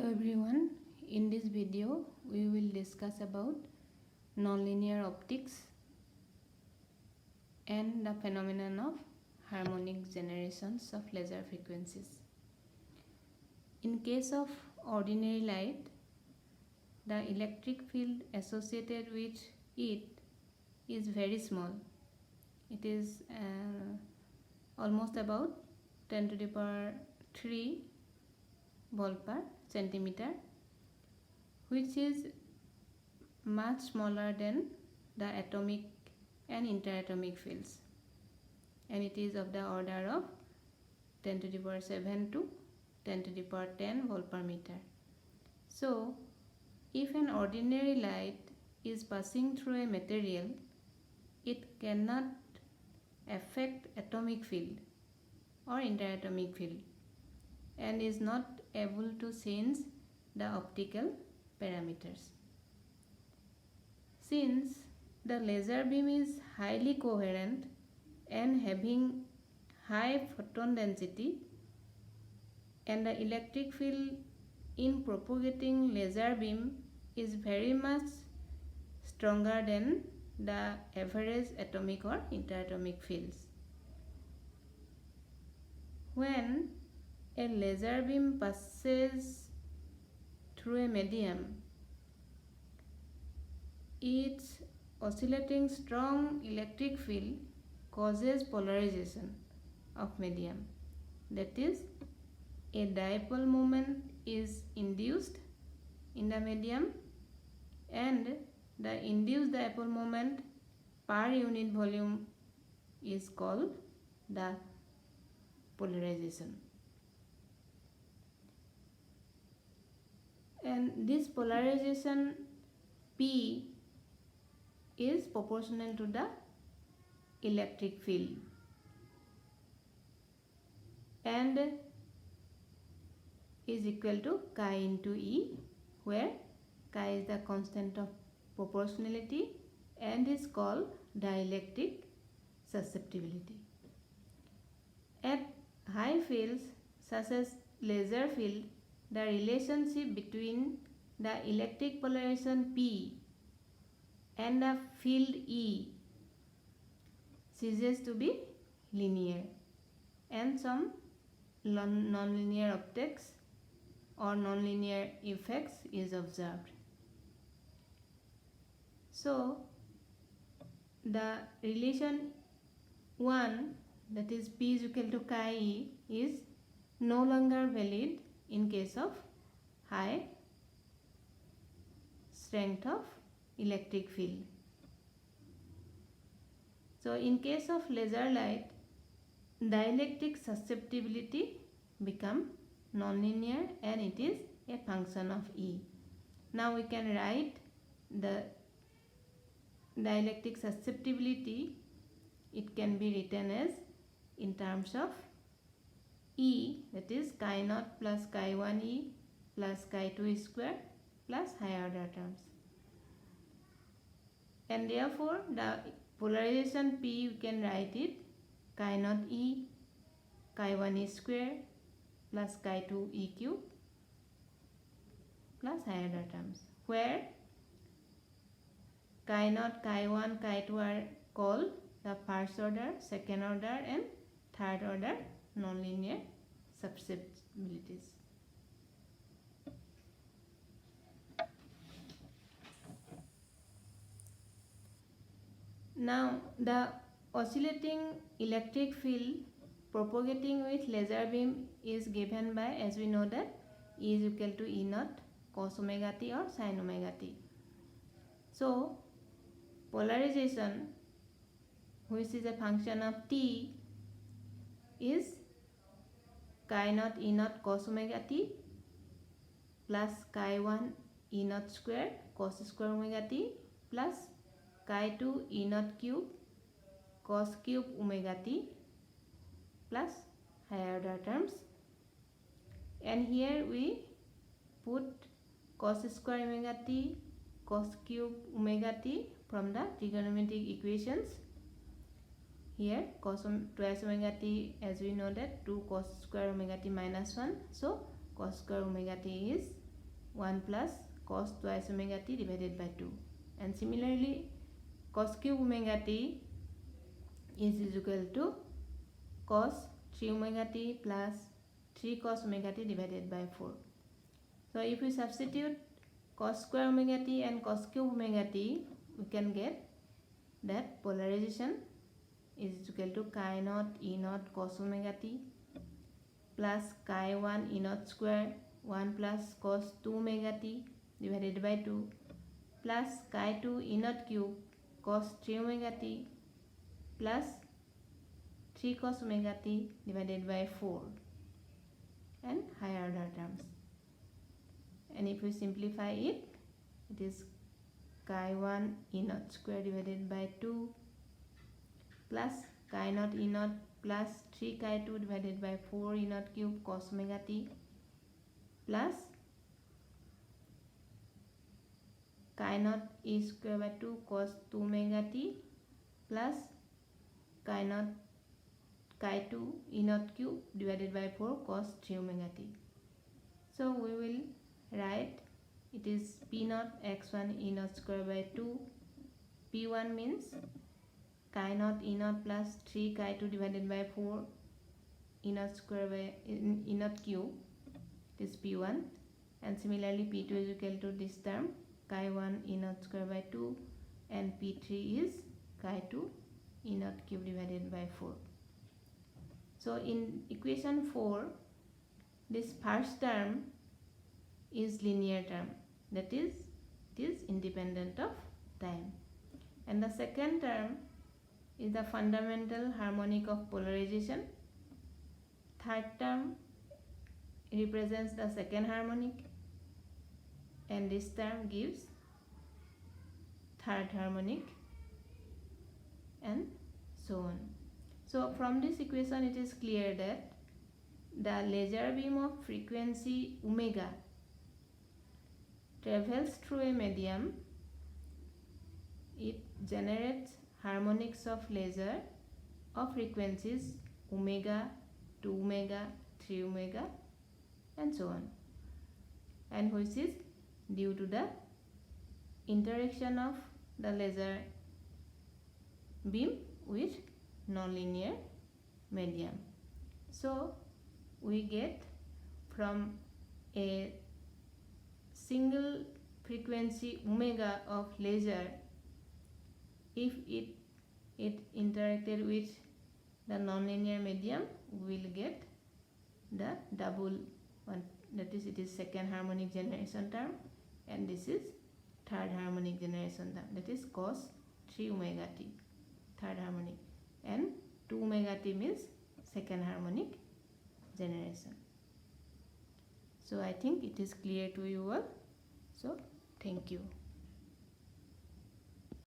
everyone, in this video we will discuss about nonlinear optics and the phenomenon of harmonic generations of laser frequencies. In case of ordinary light, the electric field associated with it is very small. It is almost about 10 to the power 3 volt per centimeter, which is much smaller than the atomic and interatomic fields, and it is of the order of 10 to the power 7 to 10 to the power 10 volt per meter. So, if an ordinary light is passing through a material, it cannot affect atomic field or interatomic field and is not able to change the optical parameters. Since the laser beam is highly coherent and having high photon density, and the electric field in propagating laser beam is very much stronger than the average atomic or interatomic fields. When a laser beam passes through a medium, its oscillating strong electric field causes polarization of medium. That is, a dipole moment is induced in the medium, and the induced dipole moment per unit volume is called the polarization. And this polarization P is proportional to the electric field, and is equal to chi into E, where chi is the constant of proportionality and is called dielectric susceptibility. At high fields such as laser field, the relationship between the electric polarization P and the field E ceases to be linear, and some nonlinear optics or nonlinear effects is observed. So, the relation 1, that is P is equal to chi E, is no longer valid in case of high strength of electric field. So, in case of laser light, dielectric susceptibility become nonlinear and it is a function of E. Now we can write the dielectric susceptibility. It can be written as in terms of E, that is chi naught plus chi 1 E plus chi 2 square plus higher order terms. And therefore, the polarization P, we can write it chi naught E chi 1 E square plus chi 2 E cube plus higher order terms, where chi naught, chi 1, chi 2 are called the first order, second order and third order nonlinear susceptibilities. Now, the oscillating electric field propagating with laser beam is given by, as we know, that E is equal to E naught cos omega t or sin omega t. So, polarization, which is a function of t, is chi naught E naught cos omega t plus chi 1 E naught square cos square omega t plus chi 2 E naught cube cos cube omega t plus higher order terms. And here we put cos square omega t cos cube omega t from the trigonometric equations. Here cos twice omega t, as we know that 2 cos square omega t minus 1. So cos square omega t is 1 plus cos twice omega t divided by 2. And similarly cos cube omega t is equal to cos 3 omega t plus 3 cos omega t divided by 4. So if we substitute cos square omega t and cos cube omega t, we can get that polarization is equal to chi naught e naught cos omega t plus chi 1 e naught square 1 plus cos 2 omega t divided by 2 plus chi 2 e naught cube cos 3 omega t plus 3 cos omega t divided by 4 and higher order terms. And if we simplify it, it is chi 1 e naught square divided by 2 plus chi naught e naught plus 3 chi 2 divided by 4 e naught cube cos omega t plus chi naught e square by 2 cos 2 omega t plus chi naught chi 2 e naught cube divided by 4 cos 3 omega t. So we will write it is p naught x1 e naught square by 2. P1 means chi naught e naught plus 3 chi 2 divided by 4 e naught square by e naught cube, it is P1. And similarly P2 is equal to this term chi 1 e naught square by 2 and P3 is chi 2 e naught cube divided by 4. So in equation 4, this first term is linear term, that is it is independent of time, and the second term is the fundamental harmonic of polarization. Third term represents the second harmonic, and this term gives third harmonic, and so on. So from this equation it is clear that the laser beam of frequency omega travels through a medium. It generates harmonics of laser of frequencies omega, 2 omega, 3 omega and so on, and which is due to the interaction of the laser beam with nonlinear medium. So we get from a single frequency omega of laser, if it interacted with the nonlinear medium, we will get the double one, that is it is second harmonic generation term, and this is third harmonic generation term, that is cos 3 omega t, third harmonic, and 2 omega t means second harmonic generation. So I think it is clear to you all. So thank you.